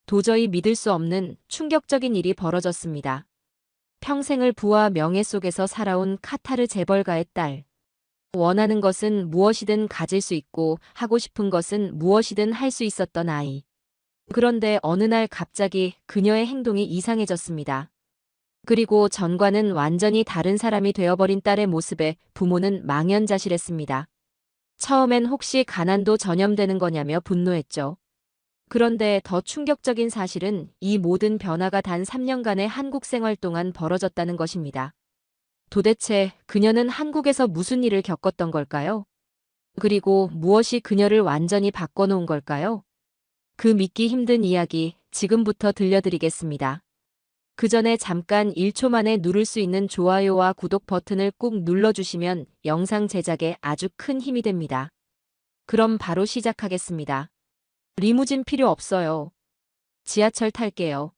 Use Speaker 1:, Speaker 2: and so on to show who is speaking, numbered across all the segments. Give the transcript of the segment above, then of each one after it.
Speaker 1: 도저히 믿을 수 없는 충격적인 일이 벌어졌습니다. 평생을 부와 명예 속에서 살아온 카타르 재벌가의 딸. 원하는 것은 무엇이든 가질 수 있고 하고 싶은 것은 무엇이든 할 수 있었던 아이. 그런데 어느 날 갑자기 그녀의 행동이 이상해졌습니다. 그리고 전과는 완전히 다른 사람이 되어버린 딸의 모습에 부모는 망연자실했습니다. 처음엔 혹시 가난도 전염되는 거냐며 분노했죠. 그런데 더 충격적인 사실은 이 모든 변화가 단 3년간의 한국 생활 동안 벌어졌다는 것입니다. 도대체 그녀는 한국에서 무슨 일을 겪었던 걸까요? 그리고 무엇이 그녀를 완전히 바꿔놓은 걸까요? 그 믿기 힘든 이야기 지금부터 들려드리겠습니다. 그 전에 잠깐 1초 만에 누를 수 있는 좋아요와 구독 버튼을 꾹 눌러주시면 영상 제작에 아주 큰 힘이 됩니다. 그럼 바로 시작하겠습니다. 리무진 필요 없어요. 지하철 탈게요.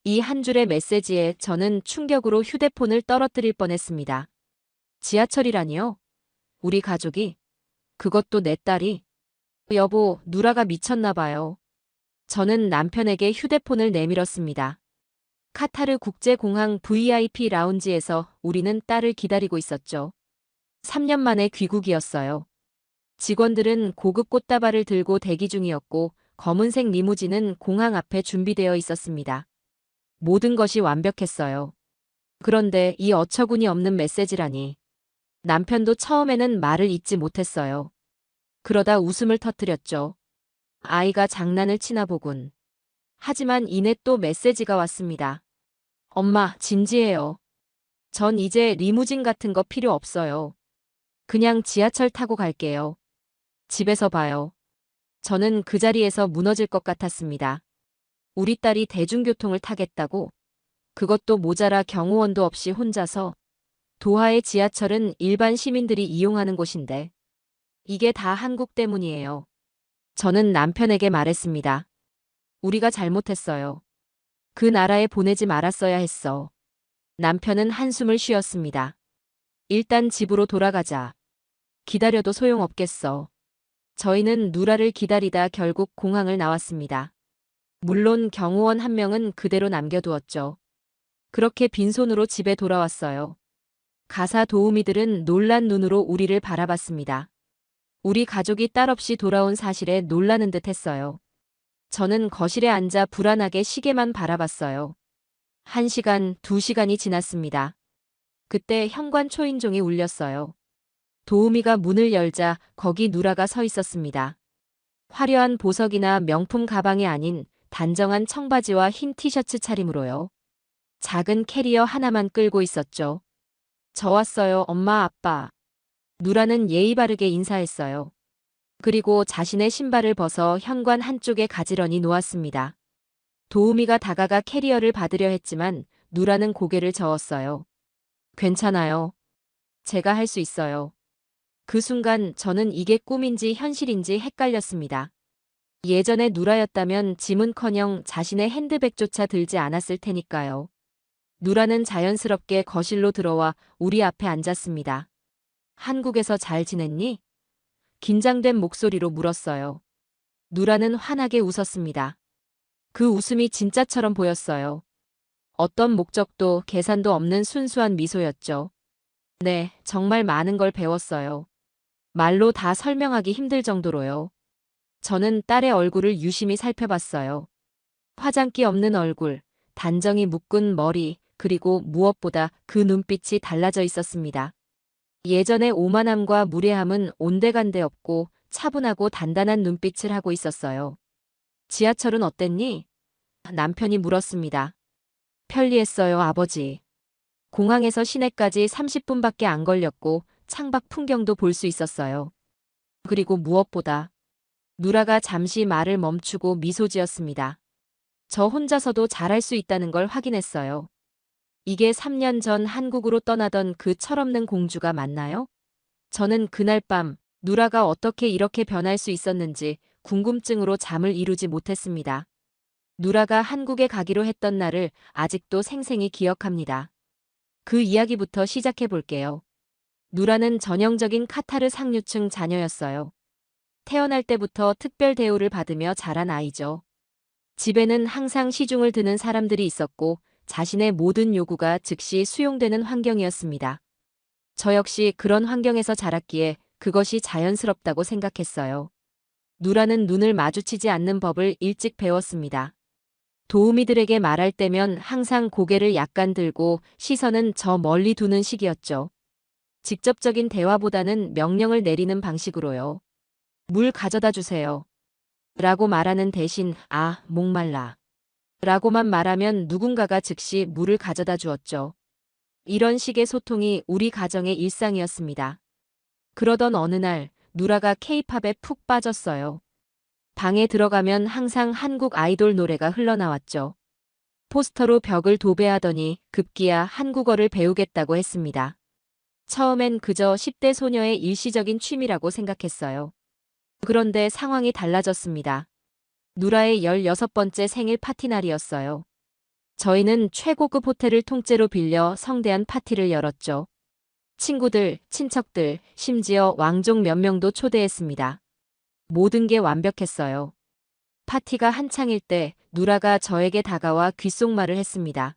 Speaker 1: 이 한 줄의 메시지에 저는 충격으로 휴대폰을 떨어뜨릴 뻔했습니다. 지하철이라니요? 우리 가족이? 그것도 내 딸이? 여보, 누라가 미쳤나 봐요. 저는 남편에게 휴대폰을 내밀었습니다. 카타르 국제공항 VIP 라운지에서 우리는 딸을 기다리고 있었죠. 3년 만에 귀국이었어요. 직원들은 고급 꽃다발을 들고 대기 중이었고 검은색 리무진은 공항 앞에 준비되어 있었습니다. 모든 것이 완벽했어요. 그런데 이 어처구니 없는 메시지라니. 남편도 처음에는 말을 잇지 못했어요. 그러다 웃음을 터뜨렸죠. 아이가 장난을 치나 보군. 하지만 이내 또 메시지가 왔습니다. 엄마, 진지해요. 전 이제 리무진 같은 거 필요 없어요. 그냥 지하철 타고 갈게요. 집에서 봐요. 저는 그 자리에서 무너질 것 같았습니다. 우리 딸이 대중교통을 타겠다고? 그것도 모자라 경호원도 없이 혼자서? 도하의 지하철은 일반 시민들이 이용하는 곳인데. 이게 다 한국 때문이에요. 저는 남편에게 말했습니다. 우리가 잘못했어요. 그 나라에 보내지 말았어야 했어. 남편은 한숨을 쉬었습니다. 일단 집으로 돌아가자. 기다려도 소용없겠어. 저희는 누라를 기다리다 결국 공항을 나왔습니다. 물론 경호원 한 명은 그대로 남겨두었죠. 그렇게 빈손으로 집에 돌아왔어요. 가사 도우미들은 놀란 눈으로 우리를 바라봤습니다. 우리 가족이 딸 없이 돌아온 사실에 놀라는 듯 했어요. 저는 거실에 앉아 불안하게 시계만 바라봤어요. 1시간, 2시간이 지났습니다. 그때 현관 초인종이 울렸어요. 도우미가 문을 열자 거기 누라가 서 있었습니다. 화려한 보석이나 명품 가방이 아닌 단정한 청바지와 흰 티셔츠 차림으로요. 작은 캐리어 하나만 끌고 있었죠. 저 왔어요, 엄마, 아빠. 누라는 예의 바르게 인사했어요. 그리고 자신의 신발을 벗어 현관 한쪽에 가지런히 놓았습니다. 도우미가 다가가 캐리어를 받으려 했지만 누라는 고개를 저었어요. 괜찮아요. 제가 할 수 있어요. 그 순간 저는 이게 꿈인지 현실인지 헷갈렸습니다. 예전에 누라였다면 짐은커녕 자신의 핸드백조차 들지 않았을 테니까요. 누라는 자연스럽게 거실로 들어와 우리 앞에 앉았습니다. 한국에서 잘 지냈니? 긴장된 목소리로 물었어요. 누라는 환하게 웃었습니다. 그 웃음이 진짜처럼 보였어요. 어떤 목적도 계산도 없는 순수한 미소였죠. 네, 정말 많은 걸 배웠어요. 말로 다 설명하기 힘들 정도로요. 저는 딸의 얼굴을 유심히 살펴봤어요. 화장기 없는 얼굴, 단정히 묶은 머리, 그리고 무엇보다 그 눈빛이 달라져 있었습니다. 예전의 오만함과 무례함은 온데간데 없고 차분하고 단단한 눈빛을 하고 있었어요. 지하철은 어땠니? 남편이 물었습니다. 편리했어요, 아버지. 공항에서 시내까지 30분밖에 안 걸렸고 창밖 풍경도 볼 수 있었어요. 그리고 무엇보다 누라가 잠시 말을 멈추고 미소 지었습니다. 저 혼자서도 잘할 수 있다는 걸 확인했어요. 이게 3년 전 한국으로 떠나던 그 철없는 공주가 맞나요? 저는 그날 밤 누라가 어떻게 이렇게 변할 수 있었는지 궁금증으로 잠을 이루지 못했습니다. 누라가 한국에 가기로 했던 날을 아직도 생생히 기억합니다. 그 이야기부터 시작해 볼게요. 누라는 전형적인 카타르 상류층 자녀였어요. 태어날 때부터 특별 대우를 받으며 자란 아이죠. 집에는 항상 시중을 드는 사람들이 있었고 자신의 모든 요구가 즉시 수용되는 환경이었습니다. 저 역시 그런 환경에서 자랐기에 그것이 자연스럽다고 생각했어요. 누라는 눈을 마주치지 않는 법을 일찍 배웠습니다. 도우미들에게 말할 때면 항상 고개를 약간 들고 시선은 저 멀리 두는 식이었죠. 직접적인 대화보다는 명령을 내리는 방식으로요. 물 가져다 주세요. 라고 말하는 대신 아, 목말라. 라고만 말하면 누군가가 즉시 물을 가져다 주었죠. 이런 식의 소통이 우리 가정의 일상이었습니다. 그러던 어느 날 누라가 케이팝에 푹 빠졌어요. 방에 들어가면 항상 한국 아이돌 노래가 흘러나왔죠. 포스터로 벽을 도배하더니 급기야 한국어를 배우겠다고 했습니다. 처음엔 그저 10대 소녀의 일시적인 취미라고 생각했어요. 그런데 상황이 달라졌습니다. 누라의 16번째 생일 파티 날이었어요. 저희는 최고급 호텔을 통째로 빌려 성대한 파티를 열었죠. 친구들, 친척들, 심지어 왕족 몇 명도 초대했습니다. 모든 게 완벽했어요. 파티가 한창일 때 누라가 저에게 다가와 귓속말을 했습니다.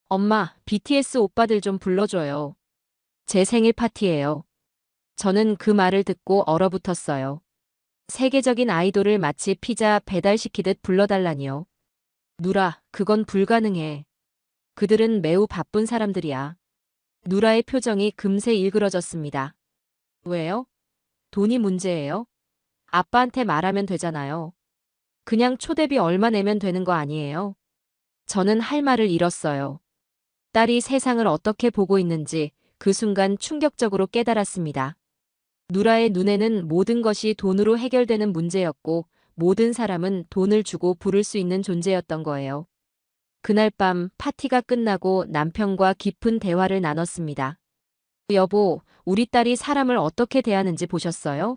Speaker 1: 엄마, BTS 오빠들 좀 불러줘요. 제 생일 파티예요. 저는 그 말을 듣고 얼어붙었어요. 세계적인 아이돌을 마치 피자 배달시키듯 불러달라니요. 누라, 그건 불가능해. 그들은 매우 바쁜 사람들이야. 누라의 표정이 금세 일그러졌습니다. 왜요? 돈이 문제예요? 아빠한테 말하면 되잖아요. 그냥 초대비 얼마 내면 되는 거 아니에요? 저는 할 말을 잃었어요. 딸이 세상을 어떻게 보고 있는지 그 순간 충격적으로 깨달았습니다. 누라의 눈에는 모든 것이 돈으로 해결되는 문제였고 모든 사람은 돈을 주고 부를 수 있는 존재였던 거예요. 그날 밤 파티가 끝나고 남편과 깊은 대화를 나눴습니다. 여보, 우리 딸이 사람을 어떻게 대하는지 보셨어요?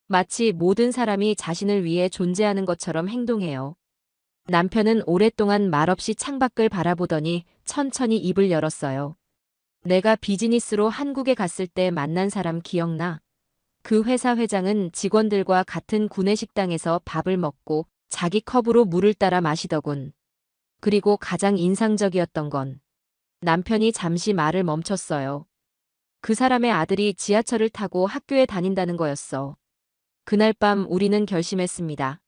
Speaker 1: 마치 모든 사람이 자신을 위해 존재하는 것처럼 행동해요. 남편은 오랫동안 말없이 창밖을 바라보더니 천천히 입을 열었어요. 내가 비즈니스로 한국에 갔을 때 만난 사람 기억나? 그 회사 회장은 직원들과 같은 구내식당에서 밥을 먹고 자기 컵으로 물을 따라 마시더군. 그리고 가장 인상적이었던 건 남편이 잠시 말을 멈췄어요. 그 사람의 아들이 지하철을 타고 학교에 다닌다는 거였어. 그날 밤 우리는 결심했습니다.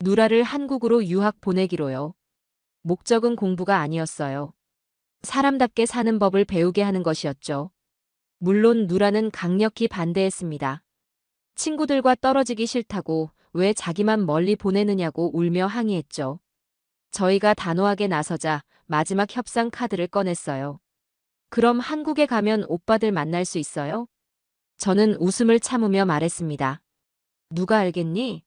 Speaker 1: 누라를 한국으로 유학 보내기로요. 목적은 공부가 아니었어요. 사람답게 사는 법을 배우게 하는 것이었죠. 물론 누라는 강력히 반대했습니다. 친구들과 떨어지기 싫다고 왜 자기만 멀리 보내느냐고 울며 항의했죠. 저희가 단호하게 나서자 마지막 협상 카드를 꺼냈어요. 그럼 한국에 가면 오빠들 만날 수 있어요? 저는 웃음을 참으며 말했습니다. 누가 알겠니?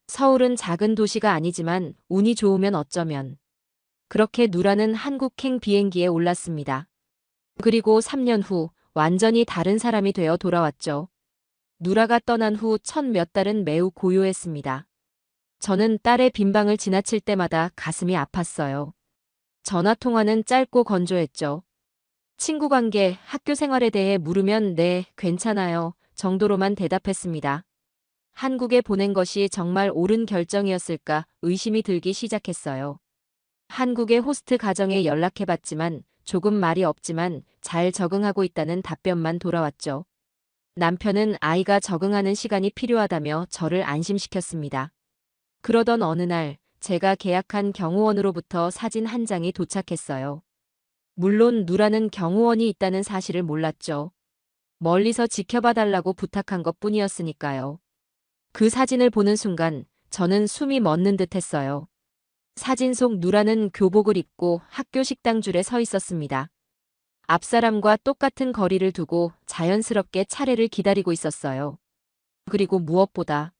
Speaker 1: 서울은 작은 도시가 아니지만 운이 좋으면 어쩌면. 그렇게 누라는 한국행 비행기에 올랐습니다. 그리고 3년 후 완전히 다른 사람이 되어 돌아왔죠. 누라가 떠난 후 첫 몇 달은 매우 고요했습니다. 저는 딸의 빈방을 지나칠 때마다 가슴이 아팠어요. 전화통화는 짧고 건조했죠. 친구 관계, 학교 생활에 대해 물으면 네, 괜찮아요 정도로만 대답했습니다. 한국에 보낸 것이 정말 옳은 결정이었을까 의심이 들기 시작했어요. 한국의 호스트 가정에 연락해봤지만 조금 말이 없지만 잘 적응하고 있다는 답변만 돌아왔죠. 남편은 아이가 적응하는 시간이 필요하다며 저를 안심시켰습니다. 그러던 어느 날 제가 계약한 경호원으로부터 사진 한 장이 도착했어요. 물론 누라는 경호원이 있다는 사실을 몰랐죠. 멀리서 지켜봐달라고 부탁한 것뿐이었으니까요. 그 사진을 보는 순간 저는 숨이 멎는 듯 했어요. 사진 속 누라는 교복을 입고 학교 식당 줄에 서 있었습니다. 앞사람과 똑같은 거리를 두고 자연스럽게 차례를 기다리고 있었어요. 그리고 무엇보다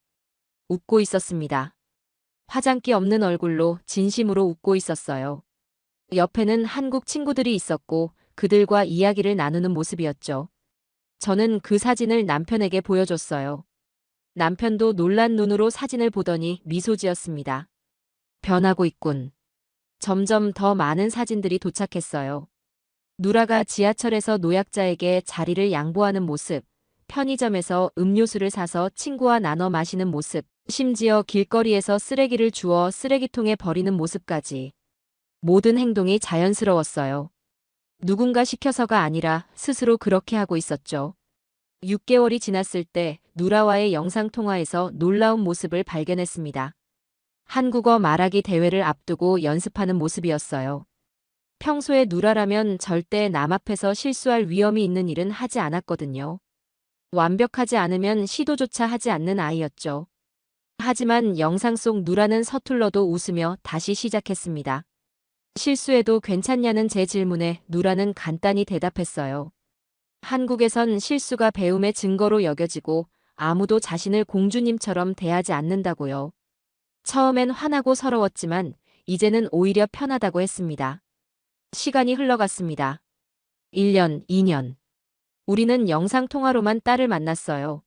Speaker 1: 웃고 있었습니다. 화장기 없는 얼굴로 진심으로 웃고 있었어요. 옆에는 한국 친구들이 있었고 그들과 이야기를 나누는 모습이었죠. 저는 그 사진을 남편에게 보여줬어요. 남편도 놀란 눈으로 사진을 보더니 미소 지었습니다. 변하고 있군. 점점 더 많은 사진들이 도착했어요. 누라가 지하철에서 노약자에게 자리를 양보하는 모습, 편의점에서 음료수를 사서 친구와 나눠 마시는 모습, 심지어 길거리에서 쓰레기를 주워 쓰레기통에 버리는 모습까지. 모든 행동이 자연스러웠어요. 누군가 시켜서가 아니라 스스로 그렇게 하고 있었죠. 6개월이 지났을 때 누라와의 영상통화에서 놀라운 모습을 발견했습니다. 한국어 말하기 대회를 앞두고 연습하는 모습이었어요. 평소에 누라라면 절대 남 앞에서 실수할 위험이 있는 일은 하지 않았거든요. 완벽하지 않으면 시도조차 하지 않는 아이였죠. 하지만 영상 속 누라는 서툴러도 웃으며 다시 시작했습니다. 실수해도 괜찮냐는 제 질문에 누라는 간단히 대답했어요. 한국에선 실수가 배움의 증거로 여겨지고 아무도 자신을 공주님처럼 대하지 않는다고요. 처음엔 화나고 서러웠지만 이제는 오히려 편하다고 했습니다. 시간이 흘러갔습니다. 1년, 2년. 우리는 영상통화로만 딸을 만났어요.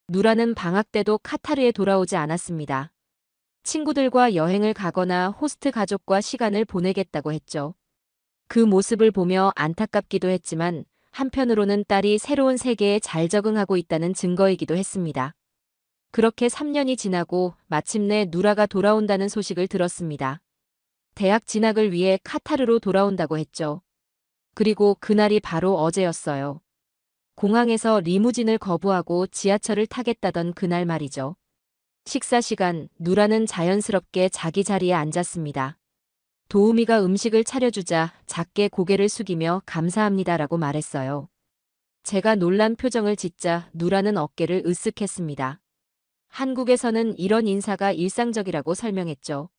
Speaker 1: 누라는 방학 때도 카타르에 돌아오지 않았습니다. 친구들과 여행을 가거나 호스트 가족과 시간을 보내겠다고 했죠. 그 모습을 보며 안타깝기도 했지만 한편으로는 딸이 새로운 세계에 잘 적응하고 있다는 증거이기도 했습니다. 그렇게 3년이 지나고 마침내 누라가 돌아온다는 소식을 들었습니다. 대학 진학을 위해 카타르로 돌아온다고 했죠. 그리고 그날이 바로 어제였어요. 공항에서 리무진을 거부하고 지하철을 타겠다던 그날 말이죠. 식사 시간, 누라는 자연스럽게 자기 자리에 앉았습니다. 도우미가 음식을 차려주자 작게 고개를 숙이며 감사합니다라고 말했어요. 제가 놀란 표정을 짓자 누라는 어깨를 으쓱했습니다. 한국에서는 이런 인사가 일상적이라고 설명했죠.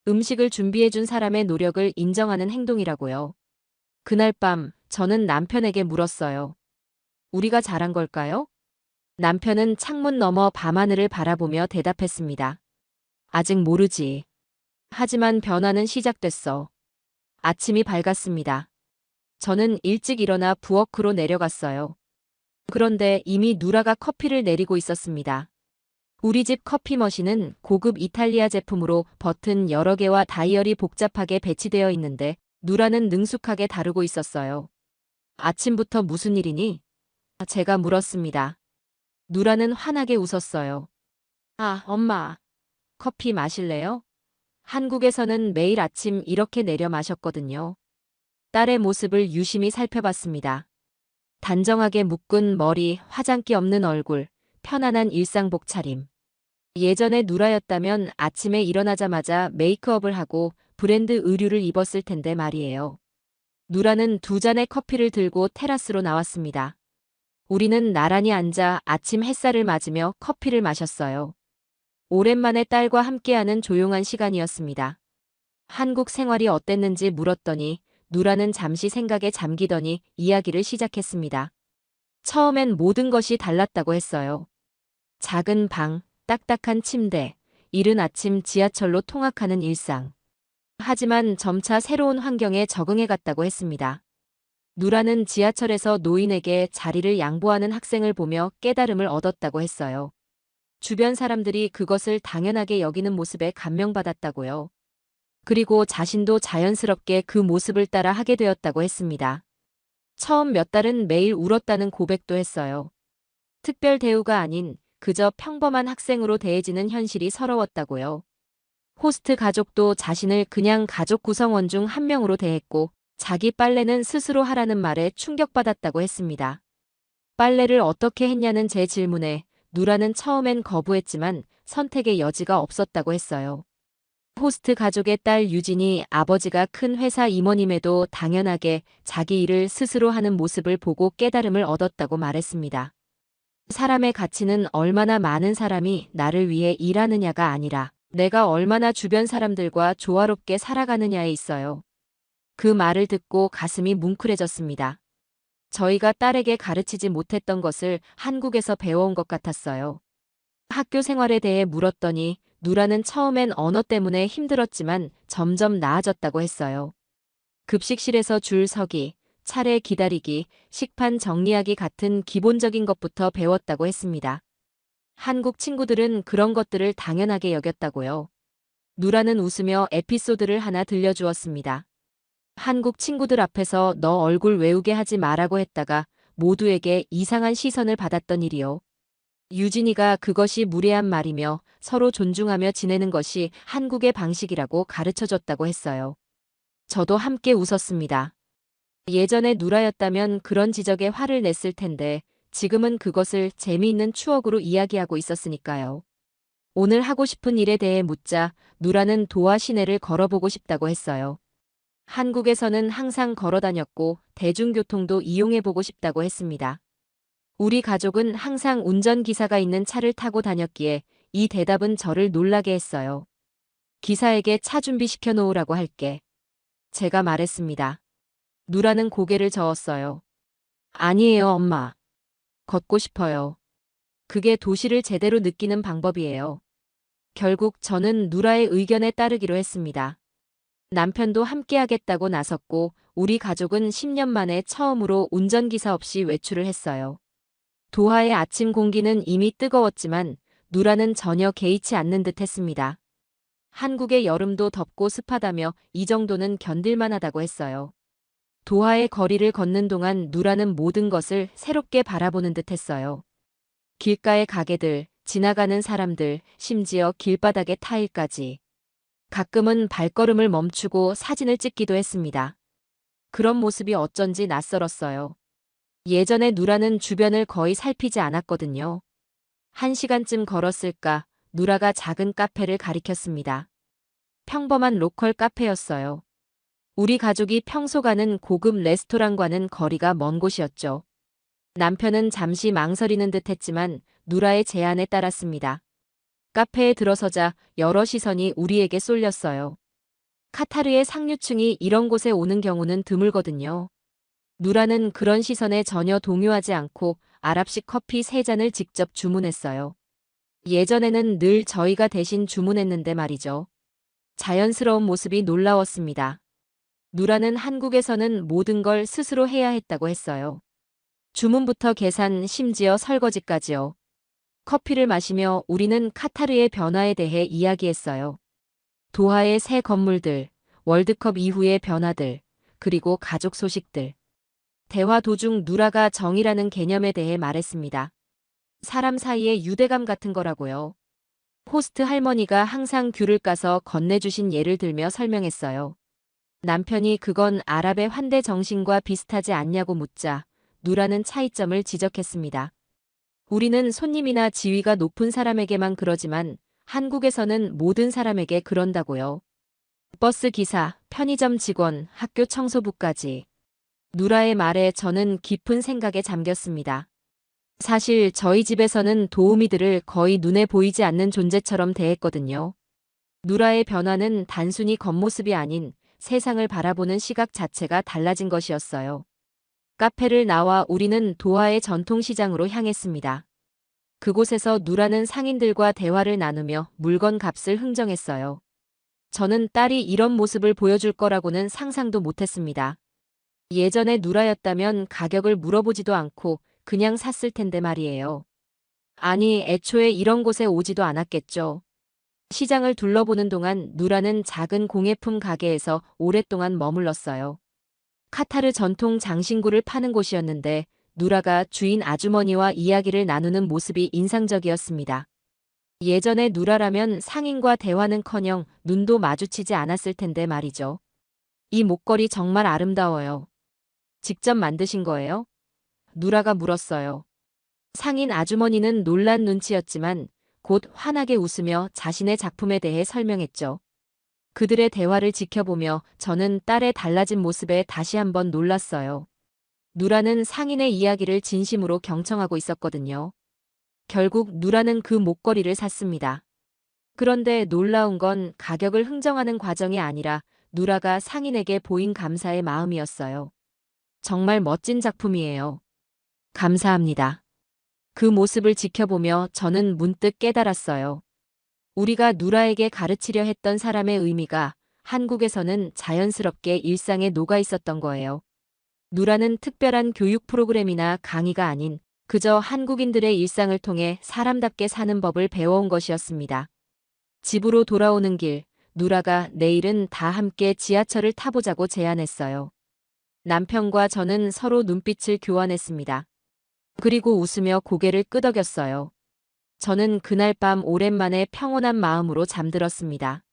Speaker 1: 음식을 준비해준 사람의 노력을 인정하는 행동이라고요. 그날 밤 저는 남편에게 물었어요. 우리가 잘한 걸까요? 남편은 창문 너머 밤하늘을 바라보며 대답했습니다. 아직 모르지. 하지만 변화는 시작됐어. 아침이 밝았습니다. 저는 일찍 일어나 부엌으로 내려갔어요. 그런데 이미 누라가 커피를 내리고 있었습니다. 우리 집 커피 머신은 고급 이탈리아 제품으로 버튼 여러 개와 다이얼이 복잡하게 배치되어 있는데 누라는 능숙하게 다루고 있었어요. 아침부터 무슨 일이니? 제가 물었습니다. 누라는 환하게 웃었어요. 아, 엄마. 커피 마실래요? 한국에서는 매일 아침 이렇게 내려 마셨거든요. 딸의 모습을 유심히 살펴봤습니다. 단정하게 묶은 머리, 화장기 없는 얼굴, 편안한 일상복 차림. 예전에 누라였다면 아침에 일어나자마자 메이크업을 하고 브랜드 의류를 입었을 텐데 말이에요. 누라는 2잔의 커피를 들고 테라스로 나왔습니다. 우리는 나란히 앉아 아침 햇살을 맞으며 커피를 마셨어요. 오랜만에 딸과 함께하는 조용한 시간이었습니다. 한국 생활이 어땠는지 물었더니 누라는 잠시 생각에 잠기더니 이야기를 시작했습니다. 처음엔 모든 것이 달랐다고 했어요. 작은 방, 딱딱한 침대, 이른 아침 지하철로 통학하는 일상. 하지만 점차 새로운 환경에 적응해 갔다고 했습니다. 누라는 지하철에서 노인에게 자리를 양보하는 학생을 보며 깨달음을 얻었다고 했어요. 주변 사람들이 그것을 당연하게 여기는 모습에 감명받았다고요. 그리고 자신도 자연스럽게 그 모습을 따라 하게 되었다고 했습니다. 처음 몇 달은 매일 울었다는 고백도 했어요. 특별 대우가 아닌 그저 평범한 학생으로 대해지는 현실이 서러웠다고요. 호스트 가족도 자신을 그냥 가족 구성원 중 한 명으로 대했고 자기 빨래는 스스로 하라는 말에 충격받았다고 했습니다. 빨래를 어떻게 했냐는 제 질문에 누라는 처음엔 거부했지만 선택의 여지가 없었다고 했어요. 호스트 가족의 딸 유진이 아버지가 큰 회사 임원임에도 당연하게 자기 일을 스스로 하는 모습을 보고 깨달음을 얻었다고 말했습니다. 사람의 가치는 얼마나 많은 사람이 나를 위해 일하느냐가 아니라 내가 얼마나 주변 사람들과 조화롭게 살아가느냐에 있어요. 그 말을 듣고 가슴이 뭉클해졌습니다. 저희가 딸에게 가르치지 못했던 것을 한국에서 배워온 것 같았어요. 학교 생활에 대해 물었더니 누라는 처음엔 언어 때문에 힘들었지만 점점 나아졌다고 했어요. 급식실에서 줄 서기, 차례 기다리기, 식판 정리하기 같은 기본적인 것부터 배웠다고 했습니다. 한국 친구들은 그런 것들을 당연하게 여겼다고요. 누라는 웃으며 에피소드를 하나 들려주었습니다. 한국 친구들 앞에서 너 얼굴 외우게 하지 마라고 했다가 모두에게 이상한 시선을 받았던 일이요. 유진이가 그것이 무례한 말이며 서로 존중하며 지내는 것이 한국의 방식이라고 가르쳐줬다고 했어요. 저도 함께 웃었습니다. 예전에 누라였다면 그런 지적에 화를 냈을 텐데 지금은 그것을 재미있는 추억으로 이야기하고 있었으니까요. 오늘 하고 싶은 일에 대해 묻자 누라는 도화 시내를 걸어보고 싶다고 했어요. 한국에서는 항상 걸어 다녔고 대중교통도 이용해보고 싶다고 했습니다. 우리 가족은 항상 운전기사가 있는 차를 타고 다녔기에 이 대답은 저를 놀라게 했어요. 기사에게 차 준비시켜 놓으라고 할게. 제가 말했습니다. 누라는 고개를 저었어요. 아니에요, 엄마. 걷고 싶어요. 그게 도시를 제대로 느끼는 방법이에요. 결국 저는 누라의 의견에 따르기로 했습니다. 남편도 함께하겠다고 나섰고 우리 가족은 10년 만에 처음으로 운전기사 없이 외출을 했어요. 도하의 아침 공기는 이미 뜨거웠지만 누라는 전혀 개의치 않는 듯 했습니다. 한국의 여름도 덥고 습하다며 이 정도는 견딜만하다고 했어요. 도하의 거리를 걷는 동안 누라는 모든 것을 새롭게 바라보는 듯 했어요. 길가의 가게들, 지나가는 사람들, 심지어 길바닥의 타일까지. 가끔은 발걸음을 멈추고 사진을 찍기도 했습니다. 그런 모습이 어쩐지 낯설었어요. 예전에 누라는 주변을 거의 살피지 않았거든요. 1시간쯤 걸었을까 누라가 작은 카페를 가리켰습니다. 평범한 로컬 카페였어요. 우리 가족이 평소 가는 고급 레스토랑과는 거리가 먼 곳이었죠. 남편은 잠시 망설이는 듯 했지만 누라의 제안에 따랐습니다. 카페에 들어서자 여러 시선이 우리에게 쏠렸어요. 카타르의 상류층이 이런 곳에 오는 경우는 드물거든요. 누라는 그런 시선에 전혀 동요하지 않고 아랍식 커피 3잔을 직접 주문했어요. 예전에는 늘 저희가 대신 주문했는데 말이죠. 자연스러운 모습이 놀라웠습니다. 누라는 한국에서는 모든 걸 스스로 해야 했다고 했어요. 주문부터 계산, 심지어 설거지까지요. 커피를 마시며 우리는 카타르의 변화에 대해 이야기했어요. 도하의 새 건물들, 월드컵 이후의 변화들, 그리고 가족 소식들. 대화 도중 누라가 정이라는 개념에 대해 말했습니다. 사람 사이의 유대감 같은 거라고요. 호스트 할머니가 항상 귤을 까서 건네주신 예를 들며 설명했어요. 남편이 그건 아랍의 환대 정신과 비슷하지 않냐고 묻자 누라는 차이점을 지적했습니다. 우리는 손님이나 지위가 높은 사람에게만 그러지만 한국에서는 모든 사람에게 그런다고요. 버스 기사, 편의점 직원, 학교 청소부까지. 누라의 말에 저는 깊은 생각에 잠겼습니다. 사실 저희 집에서는 도우미들을 거의 눈에 보이지 않는 존재처럼 대했거든요. 누라의 변화는 단순히 겉모습이 아닌 세상을 바라보는 시각 자체가 달라진 것이었어요. 카페를 나와 우리는 도하의 전통시장으로 향했습니다. 그곳에서 누라는 상인들과 대화를 나누며 물건 값을 흥정했어요. 저는 딸이 이런 모습을 보여줄 거라고는 상상도 못했습니다. 예전에 누라였다면 가격을 물어보지도 않고 그냥 샀을 텐데 말이에요. 아니, 애초에 이런 곳에 오지도 않았겠죠. 시장을 둘러보는 동안 누라는 작은 공예품 가게에서 오랫동안 머물렀어요. 카타르 전통 장신구를 파는 곳이었는데 누라가 주인 아주머니와 이야기를 나누는 모습이 인상적이었습니다. 예전에 누라라면 상인과 대화는커녕 눈도 마주치지 않았을 텐데 말이죠. 이 목걸이 정말 아름다워요. 직접 만드신 거예요? 누라가 물었어요. 상인 아주머니는 놀란 눈치였지만 곧 환하게 웃으며 자신의 작품에 대해 설명했죠. 그들의 대화를 지켜보며 저는 딸의 달라진 모습에 다시 한번 놀랐어요. 누라는 상인의 이야기를 진심으로 경청하고 있었거든요. 결국 누라는 그 목걸이를 샀습니다. 그런데 놀라운 건 가격을 흥정하는 과정이 아니라 누라가 상인에게 보인 감사의 마음이었어요. 정말 멋진 작품이에요. 감사합니다. 그 모습을 지켜보며 저는 문득 깨달았어요. 우리가 누라에게 가르치려 했던 사람의 의미가 한국에서는 자연스럽게 일상에 녹아 있었던 거예요. 누라는 특별한 교육 프로그램이나 강의가 아닌 그저 한국인들의 일상을 통해 사람답게 사는 법을 배워온 것이었습니다. 집으로 돌아오는 길, 누라가 내일은 다 함께 지하철을 타보자고 제안했어요. 남편과 저는 서로 눈빛을 교환했습니다. 그리고 웃으며 고개를 끄덕였어요. 저는 그날 밤 오랜만에 평온한 마음으로 잠들었습니다.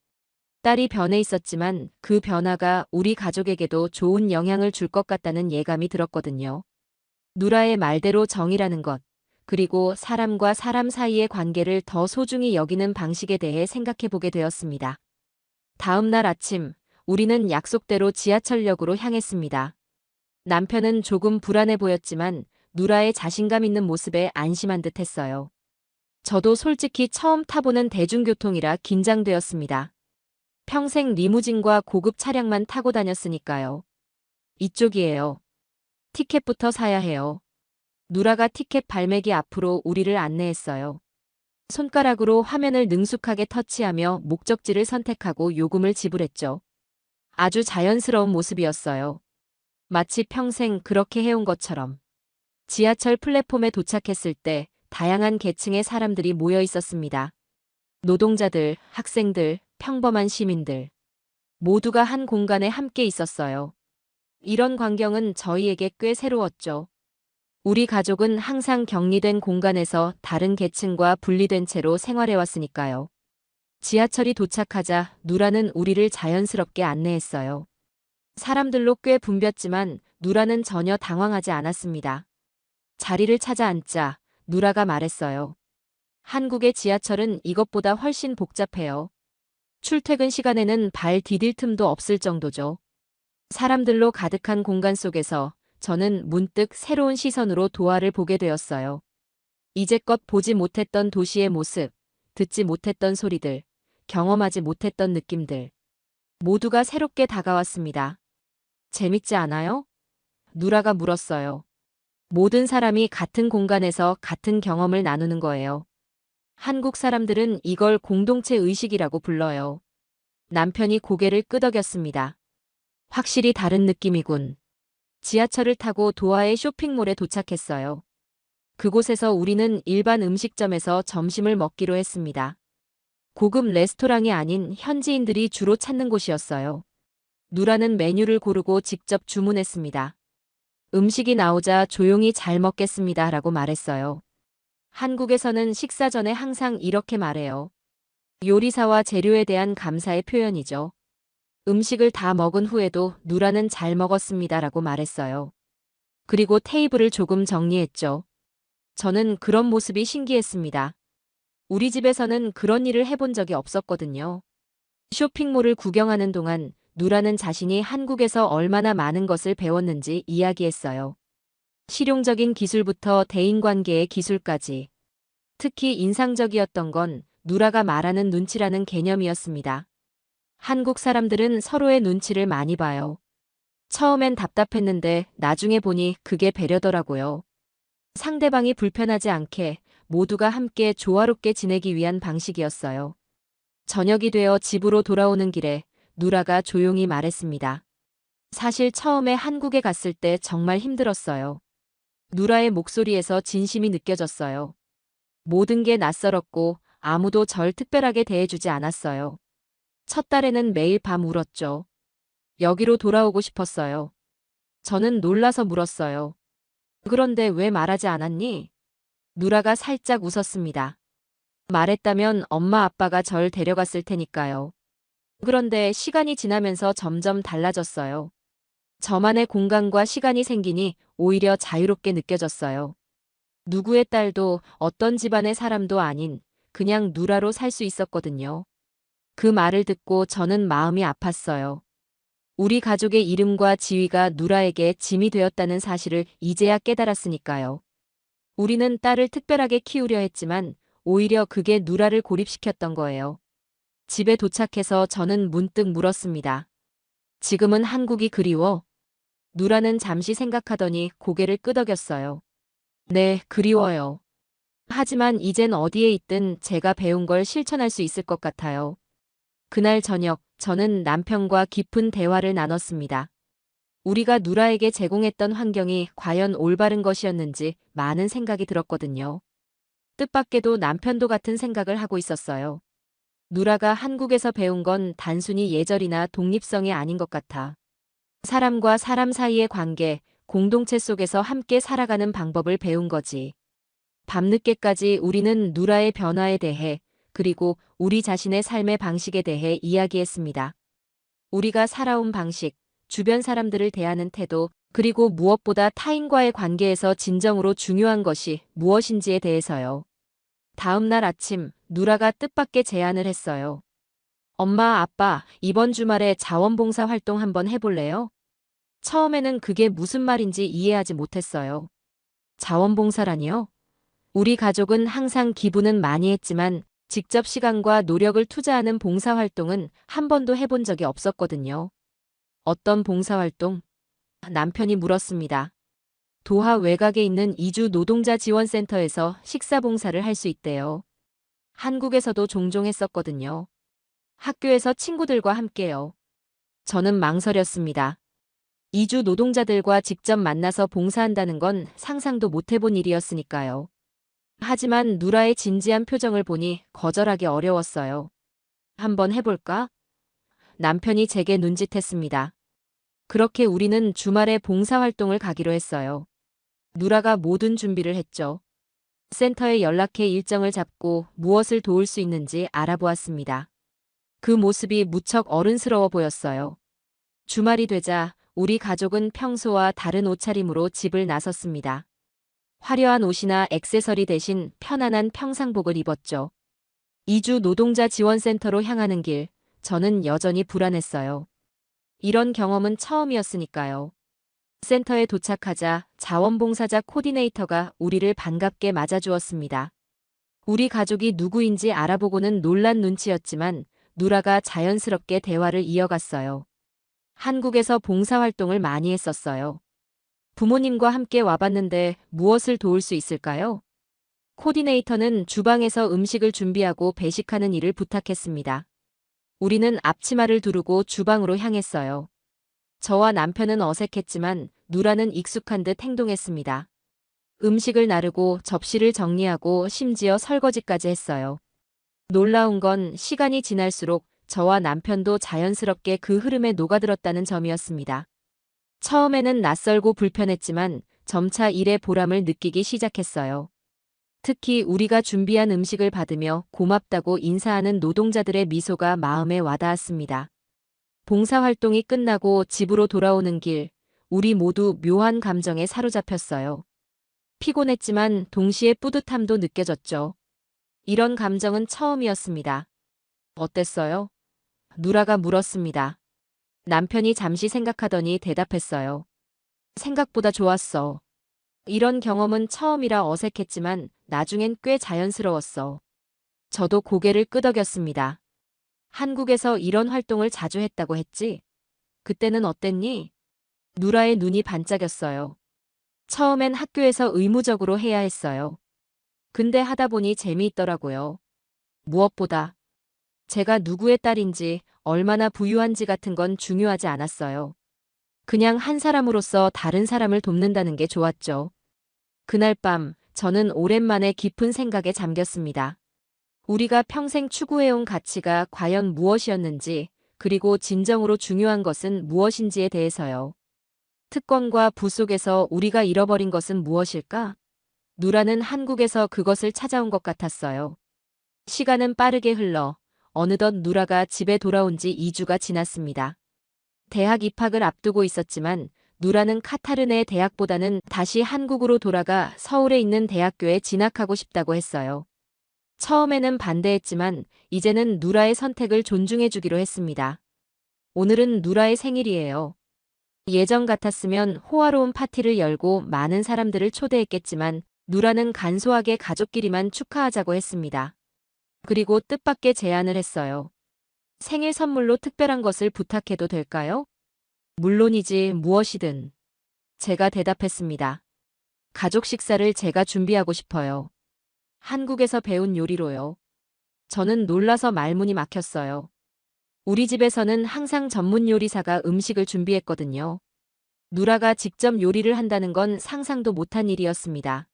Speaker 1: 딸이 변해 있었지만 그 변화가 우리 가족에게도 좋은 영향을 줄 것 같다는 예감이 들었거든요. 누라의 말대로 정이라는 것, 그리고 사람과 사람 사이의 관계를 더 소중히 여기는 방식에 대해 생각해 보게 되었습니다. 다음 날 아침, 우리는 약속대로 지하철역으로 향했습니다. 남편은 조금 불안해 보였지만 누라의 자신감 있는 모습에 안심한 듯 했어요. 저도 솔직히 처음 타보는 대중교통이라 긴장되었습니다. 평생 리무진과 고급 차량만 타고 다녔으니까요. 이쪽이에요. 티켓부터 사야 해요. 누라가 티켓 발매기 앞으로 우리를 안내했어요. 손가락으로 화면을 능숙하게 터치하며 목적지를 선택하고 요금을 지불했죠. 아주 자연스러운 모습이었어요. 마치 평생 그렇게 해온 것처럼. 지하철 플랫폼에 도착했을 때 다양한 계층의 사람들이 모여 있었습니다. 노동자들, 학생들, 평범한 시민들. 모두가 한 공간에 함께 있었어요. 이런 광경은 저희에게 꽤 새로웠죠. 우리 가족은 항상 격리된 공간에서 다른 계층과 분리된 채로 생활해왔으니까요. 지하철이 도착하자 누라는 우리를 자연스럽게 안내했어요. 사람들로 꽤 붐볐지만 누라는 전혀 당황하지 않았습니다. 자리를 찾아 앉자 누라가 말했어요. 한국의 지하철은 이것보다 훨씬 복잡해요. 출퇴근 시간에는 발 디딜 틈도 없을 정도죠. 사람들로 가득한 공간 속에서 저는 문득 새로운 시선으로 도화를 보게 되었어요. 이제껏 보지 못했던 도시의 모습, 듣지 못했던 소리들, 경험하지 못했던 느낌들. 모두가 새롭게 다가왔습니다. 재밌지 않아요? 누라가 물었어요. 모든 사람이 같은 공간에서 같은 경험을 나누는 거예요. 한국 사람들은 이걸 공동체 의식이라고 불러요. 남편이 고개를 끄덕였습니다. 확실히 다른 느낌이군. 지하철을 타고 도하의 쇼핑몰에 도착했어요. 그곳에서 우리는 일반 음식점에서 점심을 먹기로 했습니다. 고급 레스토랑이 아닌 현지인들이 주로 찾는 곳이었어요. 누라는 메뉴를 고르고 직접 주문했습니다. 음식이 나오자 조용히 잘 먹겠습니다 라고 말했어요. 한국에서는 식사 전에 항상 이렇게 말해요. 요리사와 재료에 대한 감사의 표현이죠. 음식을 다 먹은 후에도 누라는 잘 먹었습니다 라고 말했어요. 그리고 테이블을 조금 정리했죠. 저는 그런 모습이 신기했습니다. 우리 집에서는 그런 일을 해본 적이 없었거든요. 쇼핑몰을 구경하는 동안 누라는 자신이 한국에서 얼마나 많은 것을 배웠는지 이야기했어요. 실용적인 기술부터 대인관계의 기술까지. 특히 인상적이었던 건 누라가 말하는 눈치라는 개념이었습니다. 한국 사람들은 서로의 눈치를 많이 봐요. 처음엔 답답했는데 나중에 보니 그게 배려더라고요. 상대방이 불편하지 않게 모두가 함께 조화롭게 지내기 위한 방식이었어요. 저녁이 되어 집으로 돌아오는 길에 누라가 조용히 말했습니다. 사실 처음에 한국에 갔을 때 정말 힘들었어요. 누라의 목소리에서 진심이 느껴졌어요. 모든 게 낯설었고 아무도 절 특별하게 대해주지 않았어요. 첫 달에는 매일 밤 울었죠. 여기로 돌아오고 싶었어요. 저는 놀라서 물었어요. 그런데 왜 말하지 않았니? 누라가 살짝 웃었습니다. 말했다면 엄마 아빠가 절 데려갔을 테니까요. 그런데 시간이 지나면서 점점 달라졌어요. 저만의 공간과 시간이 생기니 오히려 자유롭게 느껴졌어요. 누구의 딸도 어떤 집안의 사람도 아닌 그냥 누라로 살 수 있었거든요. 그 말을 듣고 저는 마음이 아팠어요. 우리 가족의 이름과 지위가 누라에게 짐이 되었다는 사실을 이제야 깨달았으니까요. 우리는 딸을 특별하게 키우려 했지만 오히려 그게 누라를 고립시켰던 거예요. 집에 도착해서 저는 문득 물었습니다. 지금은 한국이 그리워? 누라는 잠시 생각하더니 고개를 끄덕였어요. 네, 그리워요. 하지만 이젠 어디에 있든 제가 배운 걸 실천할 수 있을 것 같아요. 그날 저녁, 저는 남편과 깊은 대화를 나눴습니다. 우리가 누라에게 제공했던 환경이 과연 올바른 것이었는지 많은 생각이 들었거든요. 뜻밖에도 남편도 같은 생각을 하고 있었어요. 누라가 한국에서 배운 건 단순히 예절이나 독립성이 아닌 것 같아. 사람과 사람 사이의 관계, 공동체 속에서 함께 살아가는 방법을 배운 거지. 밤늦게까지 우리는 누라의 변화에 대해, 그리고 우리 자신의 삶의 방식에 대해 이야기했습니다. 우리가 살아온 방식, 주변 사람들을 대하는 태도, 그리고 무엇보다 타인과의 관계에서 진정으로 중요한 것이 무엇인지에 대해서요. 다음 날 아침, 누라가 뜻밖의 제안을 했어요. 엄마, 아빠, 이번 주말에 자원봉사 활동 한번 해볼래요? 처음에는 그게 무슨 말인지 이해하지 못했어요. 자원봉사라니요? 우리 가족은 항상 기부는 많이 했지만 직접 시간과 노력을 투자하는 봉사활동은 한 번도 해본 적이 없었거든요. 어떤 봉사활동? 남편이 물었습니다. 도하 외곽에 있는 이주 노동자 지원센터에서 식사봉사를 할 수 있대요. 한국에서도 종종 했었거든요. 학교에서 친구들과 함께요. 저는 망설였습니다. 이주 노동자들과 직접 만나서 봉사한다는 건 상상도 못 해본 일이었으니까요. 하지만 누라의 진지한 표정을 보니 거절하기 어려웠어요. 한번 해볼까? 남편이 제게 눈짓했습니다. 그렇게 우리는 주말에 봉사활동을 가기로 했어요. 누라가 모든 준비를 했죠. 센터에 연락해 일정을 잡고 무엇을 도울 수 있는지 알아보았습니다. 그 모습이 무척 어른스러워 보였어요. 주말이 되자 우리 가족은 평소와 다른 옷차림으로 집을 나섰습니다. 화려한 옷이나 액세서리 대신 편안한 평상복을 입었죠. 이주 노동자 지원센터로 향하는 길, 저는 여전히 불안했어요. 이런 경험은 처음이었으니까요. 센터에 도착하자 자원봉사자 코디네이터가 우리를 반갑게 맞아주었습니다. 우리 가족이 누구인지 알아보고는 놀란 눈치였지만 누라가 자연스럽게 대화를 이어갔어요. 한국에서 봉사활동을 많이 했었어요. 부모님과 함께 와봤는데 무엇을 도울 수 있을까요? 코디네이터는 주방에서 음식을 준비하고 배식하는 일을 부탁했습니다. 우리는 앞치마를 두르고 주방으로 향했어요. 저와 남편은 어색했지만 누라는 익숙한 듯 행동했습니다. 음식을 나르고 접시를 정리하고 심지어 설거지까지 했어요. 놀라운 건 시간이 지날수록 저와 남편도 자연스럽게 그 흐름에 녹아들었다는 점이었습니다. 처음에는 낯설고 불편했지만 점차 일의 보람을 느끼기 시작했어요. 특히 우리가 준비한 음식을 받으며 고맙다고 인사하는 노동자들의 미소가 마음에 와닿았습니다. 봉사활동이 끝나고 집으로 돌아오는 길, 우리 모두 묘한 감정에 사로잡혔어요. 피곤했지만 동시에 뿌듯함도 느껴졌죠. 이런 감정은 처음이었습니다. 어땠어요? 누라가 물었습니다. 남편이 잠시 생각하더니 대답했어요. 생각보다 좋았어. 이런 경험은 처음이라 어색했지만 나중엔 꽤 자연스러웠어. 저도 고개를 끄덕였습니다. 한국에서 이런 활동을 자주 했다고 했지? 그때는 어땠니? 누라의 눈이 반짝였어요. 처음엔 학교에서 의무적으로 해야 했어요. 근데 하다 보니 재미있더라고요. 무엇보다 제가 누구의 딸인지 얼마나 부유한지 같은 건 중요하지 않았어요. 그냥 한 사람으로서 다른 사람을 돕는다는 게 좋았죠. 그날 밤 저는 오랜만에 깊은 생각에 잠겼습니다. 우리가 평생 추구해온 가치가 과연 무엇이었는지, 그리고 진정으로 중요한 것은 무엇인지에 대해서요. 특권과 부 속에서 우리가 잃어버린 것은 무엇일까? 누라는 한국에서 그것을 찾아온 것 같았어요. 시간은 빠르게 흘러 어느덧 누라가 집에 돌아온 지 2주가 지났습니다. 대학 입학을 앞두고 있었지만 누라는 카타르 내 대학보다는 다시 한국으로 돌아가 서울에 있는 대학교에 진학하고 싶다고 했어요. 처음에는 반대했지만 이제는 누라의 선택을 존중해주기로 했습니다. 오늘은 누라의 생일이에요. 예전 같았으면 호화로운 파티를 열고 많은 사람들을 초대했겠지만 누라는 간소하게 가족끼리만 축하하자고 했습니다. 그리고 뜻밖의 제안을 했어요. 생일 선물로 특별한 것을 부탁해도 될까요? 물론이지, 무엇이든. 제가 대답했습니다. 가족 식사를 제가 준비하고 싶어요. 한국에서 배운 요리로요. 저는 놀라서 말문이 막혔어요. 우리 집에서는 항상 전문 요리사가 음식을 준비했거든요. 누라가 직접 요리를 한다는 건 상상도 못한 일이었습니다.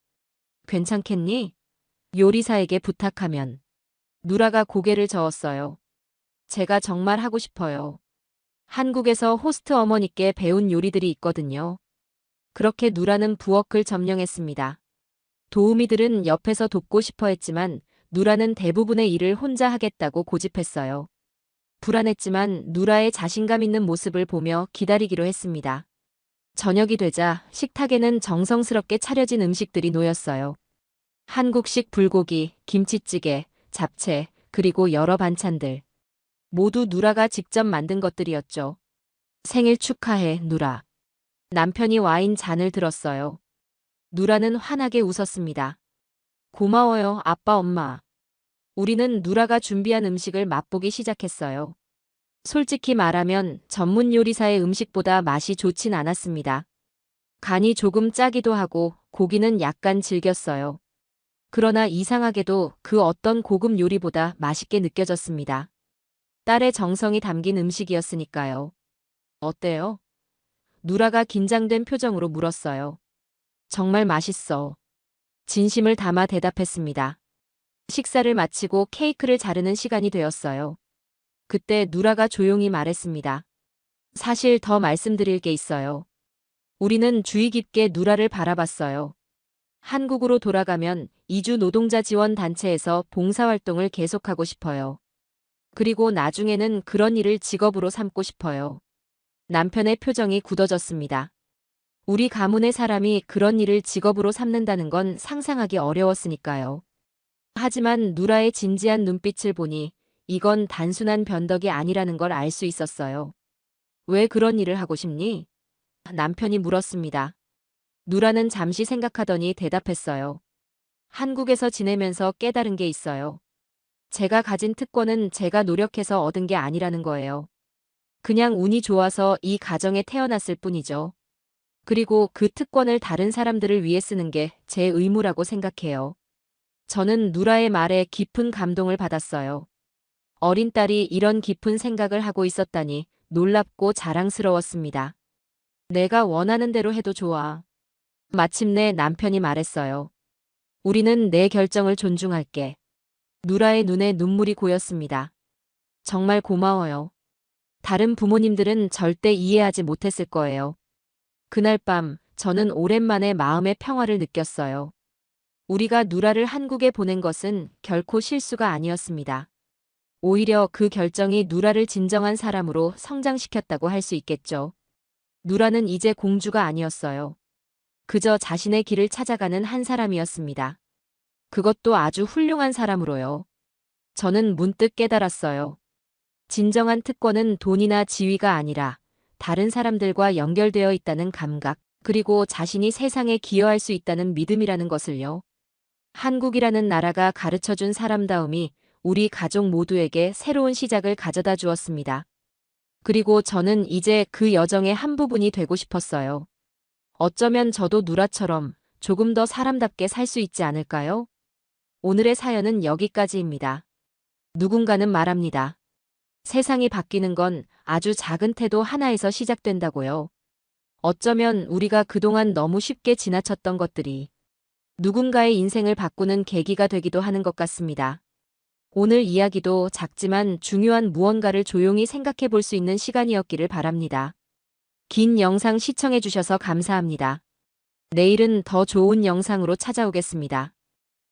Speaker 1: 괜찮겠니? 요리사에게 부탁하면. 누라가 고개를 저었어요. 제가 정말 하고 싶어요. 한국에서 호스트 어머니께 배운 요리들이 있거든요. 그렇게 누라는 부엌을 점령했습니다. 도우미들은 옆에서 돕고 싶어 했지만 누라는 대부분의 일을 혼자 하겠다고 고집했어요. 불안했지만 누라의 자신감 있는 모습을 보며 기다리기로 했습니다. 저녁이 되자 식탁에는 정성스럽게 차려진 음식들이 놓였어요. 한국식 불고기, 김치찌개, 잡채, 그리고 여러 반찬들. 모두 누라가 직접 만든 것들이었죠. 생일 축하해, 누라. 남편이 와인 잔을 들었어요. 누라는 환하게 웃었습니다. 고마워요, 아빠, 엄마. 우리는 누라가 준비한 음식을 맛보기 시작했어요. 솔직히 말하면 전문 요리사의 음식보다 맛이 좋진 않았습니다. 간이 조금 짜기도 하고 고기는 약간 질겼어요. 그러나 이상하게도 그 어떤 고급 요리보다 맛있게 느껴졌습니다. 딸의 정성이 담긴 음식이었으니까요. 어때요? 누라가 긴장된 표정으로 물었어요. 정말 맛있어. 진심을 담아 대답했습니다. 식사를 마치고 케이크를 자르는 시간이 되었어요. 그때 누라가 조용히 말했습니다. 사실 더 말씀드릴 게 있어요. 우리는 주의 깊게 누라를 바라봤어요. 한국으로 돌아가면 이주 노동자 지원 단체에서 봉사활동을 계속하고 싶어요. 그리고 나중에는 그런 일을 직업으로 삼고 싶어요. 남편의 표정이 굳어졌습니다. 우리 가문의 사람이 그런 일을 직업으로 삼는다는 건 상상하기 어려웠으니까요. 하지만 누라의 진지한 눈빛을 보니 이건 단순한 변덕이 아니라는 걸 알 수 있었어요. 왜 그런 일을 하고 싶니? 남편이 물었습니다. 누라는 잠시 생각하더니 대답했어요. 한국에서 지내면서 깨달은 게 있어요. 제가 가진 특권은 제가 노력해서 얻은 게 아니라는 거예요. 그냥 운이 좋아서 이 가정에 태어났을 뿐이죠. 그리고 그 특권을 다른 사람들을 위해 쓰는 게 제 의무라고 생각해요. 저는 누라의 말에 깊은 감동을 받았어요. 어린 딸이 이런 깊은 생각을 하고 있었다니 놀랍고 자랑스러웠습니다. 내가 원하는 대로 해도 좋아. 마침내 남편이 말했어요. 우리는 내 결정을 존중할게. 누라의 눈에 눈물이 고였습니다. 정말 고마워요. 다른 부모님들은 절대 이해하지 못했을 거예요. 그날 밤 저는 오랜만에 마음의 평화를 느꼈어요. 우리가 누라를 한국에 보낸 것은 결코 실수가 아니었습니다. 오히려 그 결정이 누라를 진정한 사람으로 성장시켰다고 할 수 있겠죠. 누라는 이제 공주가 아니었어요. 그저 자신의 길을 찾아가는 한 사람이었습니다. 그것도 아주 훌륭한 사람으로요. 저는 문득 깨달았어요. 진정한 특권은 돈이나 지위가 아니라 다른 사람들과 연결되어 있다는 감각, 그리고 자신이 세상에 기여할 수 있다는 믿음이라는 것을요. 한국이라는 나라가 가르쳐준 사람다움이 우리 가족 모두에게 새로운 시작을 가져다 주었습니다. 그리고 저는 이제 그 여정의 한 부분이 되고 싶었어요. 어쩌면 저도 누라처럼 조금 더 사람답게 살 수 있지 않을까요? 오늘의 사연은 여기까지입니다. 누군가는 말합니다. 세상이 바뀌는 건 아주 작은 태도 하나에서 시작된다고요. 어쩌면 우리가 그동안 너무 쉽게 지나쳤던 것들이 누군가의 인생을 바꾸는 계기가 되기도 하는 것 같습니다. 오늘 이야기도 작지만 중요한 무언가를 조용히 생각해 볼 수 있는 시간이었기를 바랍니다. 긴 영상 시청해 주셔서 감사합니다. 내일은 더 좋은 영상으로 찾아오겠습니다.